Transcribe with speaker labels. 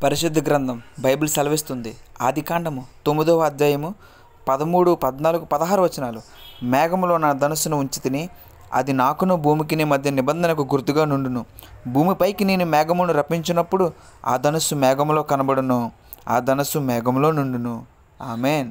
Speaker 1: పరిశుద్ధ గ్రంథం బైబిల్ సెలవిస్తుంది. ఆదికాండము 9వ అధ్యాయము 13, 14, 16 వచనాలు. మేఘములో నా ధనుస్సును ఉంచి తిని, అది నాకును భూమికిని మధ్య నిబంధనకు గుర్తుగా నుండును. భూమిపైకి నేను మేఘమును రప్పించినప్పుడు ఆ ధనుస్సు మేఘములో కనబడును, ఆ ధనుస్సు మేఘములో నుండును. ఆమెన్.